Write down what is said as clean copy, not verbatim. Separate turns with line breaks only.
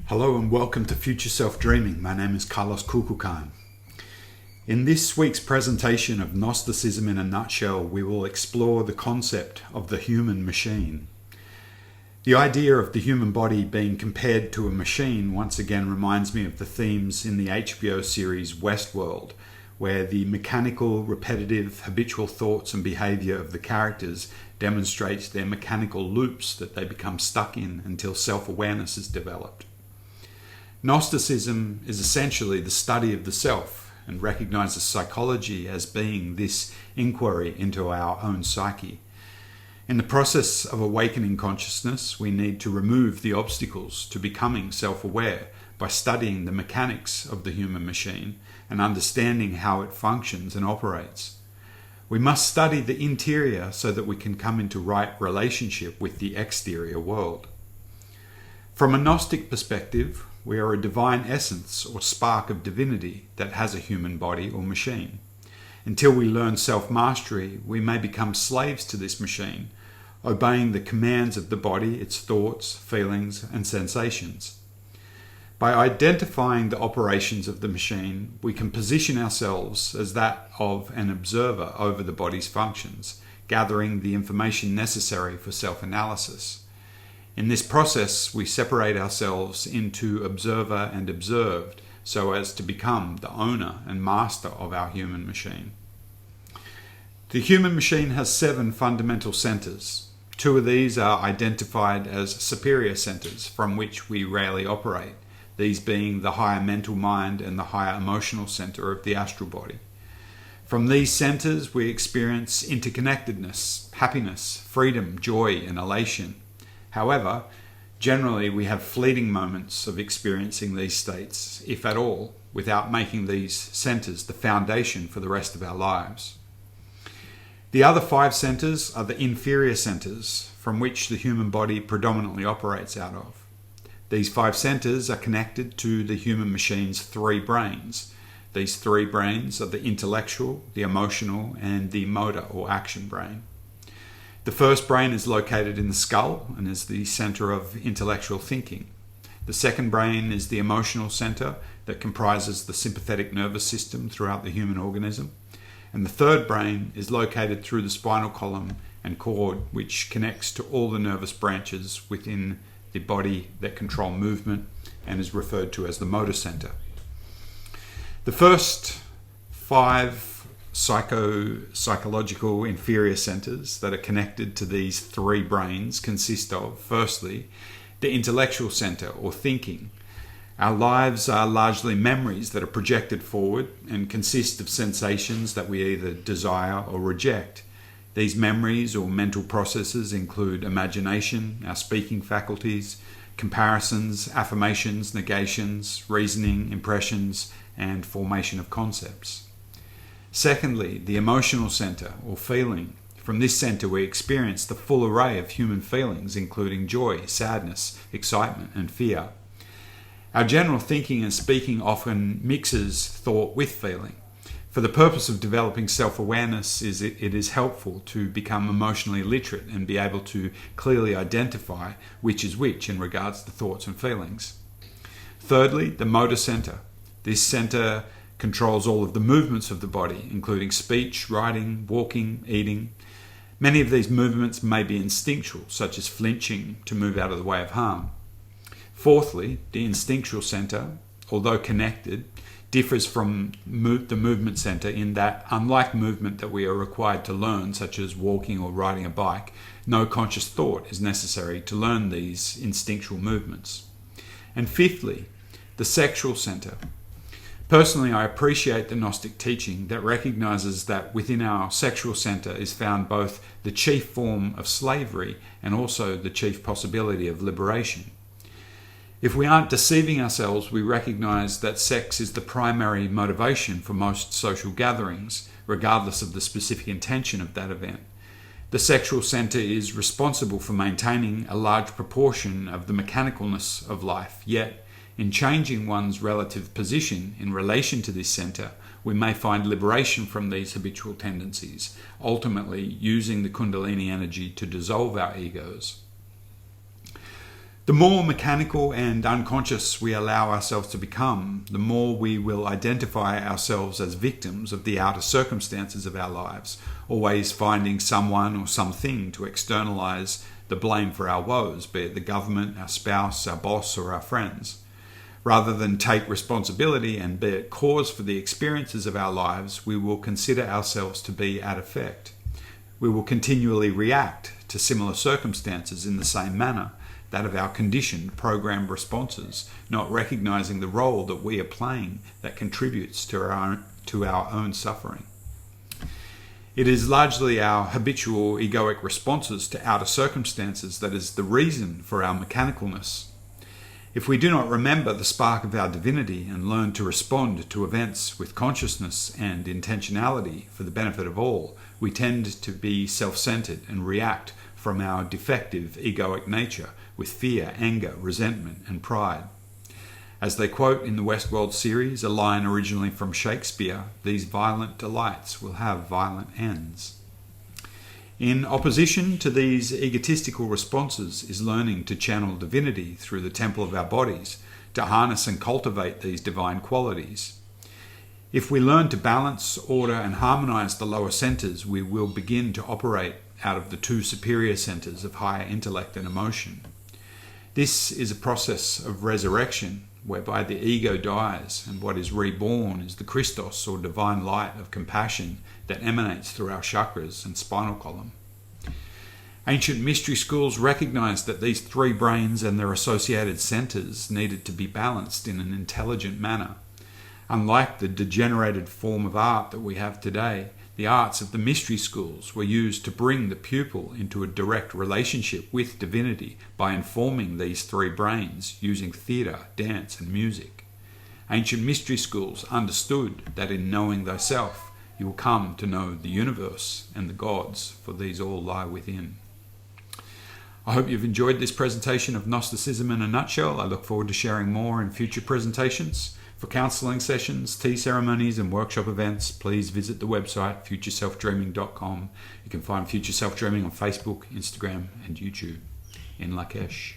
Hello and welcome to Future Self Dreaming. My name is Carlos Kukulkan. In this week's presentation of Gnosticism in a nutshell, we will explore the concept of the human machine. The idea of the human body being compared to a machine once again reminds me of the themes in the HBO series Westworld, where the mechanical, repetitive, habitual thoughts and behavior of the characters demonstrates their mechanical loops that they become stuck in until self-awareness is developed. Gnosticism is essentially the study of the self and recognizes psychology as being this inquiry into our own psyche. In the process of awakening consciousness, we need to remove the obstacles to becoming self-aware by studying the mechanics of the human machine and understanding how it functions and operates. We must study the interior so that we can come into right relationship with the exterior world. From a Gnostic perspective, we are a divine essence or spark of divinity that has a human body or machine. Until we learn self-mastery, we may become slaves to this machine, obeying the commands of the body, its thoughts, feelings, and sensations. By identifying the operations of the machine, we can position ourselves as that of an observer over the body's functions, gathering the information necessary for self-analysis. In this process, we separate ourselves into observer and observed so as to become the owner and master of our human machine. The human machine has 7 fundamental centers. 2 of these are identified as superior centers from which we rarely operate, these being the higher mental mind and the higher emotional center of the astral body. From these centers, we experience interconnectedness, happiness, freedom, joy, and elation. However, generally we have fleeting moments of experiencing these states, if at all, without making these centers the foundation for the rest of our lives. The other 5 centers are the inferior centers from which the human body predominantly operates out of. These 5 centers are connected to the human machine's 3 brains. These 3 brains are the intellectual, the emotional, and the motor or action brain. The first brain is located in the skull and is the center of intellectual thinking. The second brain is the emotional center that comprises the sympathetic nervous system throughout the human organism. And the third brain is located through the spinal column and cord, which connects to all the nervous branches within the body that control movement and is referred to as the motor center. The first 5 psychological inferior centers that are connected to these 3 brains consist of, firstly, the intellectual center or thinking. Our lives are largely memories that are projected forward and consist of sensations that we either desire or reject. These memories or mental processes include imagination, our speaking faculties, comparisons, affirmations, negations, reasoning, impressions, and formation of concepts. Secondly, the emotional center or feeling. From this center we experience the full array of human feelings, including joy, sadness, excitement, and fear. Our general thinking and speaking often mixes thought with feeling. For the purpose of developing self-awareness, it is helpful to become emotionally literate and be able to clearly identify which is which in regards to thoughts and feelings. Thirdly, the motor center. This center controls all of the movements of the body, including speech, writing, walking, eating. Many of these movements may be instinctual, such as flinching to move out of the way of harm. Fourthly, the instinctual center, although connected, differs from the movement center in that, unlike movement that we are required to learn, such as walking or riding a bike, no conscious thought is necessary to learn these instinctual movements. And fifthly, the sexual center. Personally, I appreciate the Gnostic teaching that recognizes that within our sexual center is found both the chief form of slavery and also the chief possibility of liberation. If we aren't deceiving ourselves, we recognize that sex is the primary motivation for most social gatherings, regardless of the specific intention of that event. The sexual center is responsible for maintaining a large proportion of the mechanicalness of life, yet in changing one's relative position in relation to this center, we may find liberation from these habitual tendencies, ultimately using the Kundalini energy to dissolve our egos. The more mechanical and unconscious we allow ourselves to become, the more we will identify ourselves as victims of the outer circumstances of our lives, always finding someone or something to externalize the blame for our woes, be it the government, our spouse, our boss, or our friends. Rather than take responsibility and be at cause for the experiences of our lives, we will consider ourselves to be at effect. We will continually react to similar circumstances in the same manner, that of our conditioned, programmed responses, not recognizing the role that we are playing that contributes to our own suffering. It is largely our habitual egoic responses to outer circumstances that is the reason for our mechanicalness. If we do not remember the spark of our divinity and learn to respond to events with consciousness and intentionality for the benefit of all, we tend to be self-centered and react from our defective egoic nature with fear, anger, resentment, and pride. As they quote in the Westworld series, a line originally from Shakespeare, "These violent delights will have violent ends." In opposition to these egotistical responses is learning to channel divinity through the temple of our bodies, to harness and cultivate these divine qualities. If we learn to balance, order, and harmonize the lower centers, we will begin to operate out of the two superior centers of higher intellect and emotion. This is a process of resurrection, whereby the ego dies and what is reborn is the Christos, or divine light of compassion that emanates through our chakras and spinal column. Ancient mystery schools recognized that these three brains and their associated centers needed to be balanced in an intelligent manner. Unlike the degenerated form of art that we have today, the arts of the mystery schools were used to bring the pupil into a direct relationship with divinity by informing these three brains using theatre, dance, and music. Ancient mystery schools understood that in knowing thyself, you will come to know the universe and the gods, for these all lie within. I hope you've enjoyed this presentation of Gnosticism in a nutshell. I look forward to sharing more in future presentations. For counselling sessions, tea ceremonies and workshop events, please visit the website futureselfdreaming.com. You can find Future Self Dreaming on Facebook, Instagram and YouTube. In Lakesh.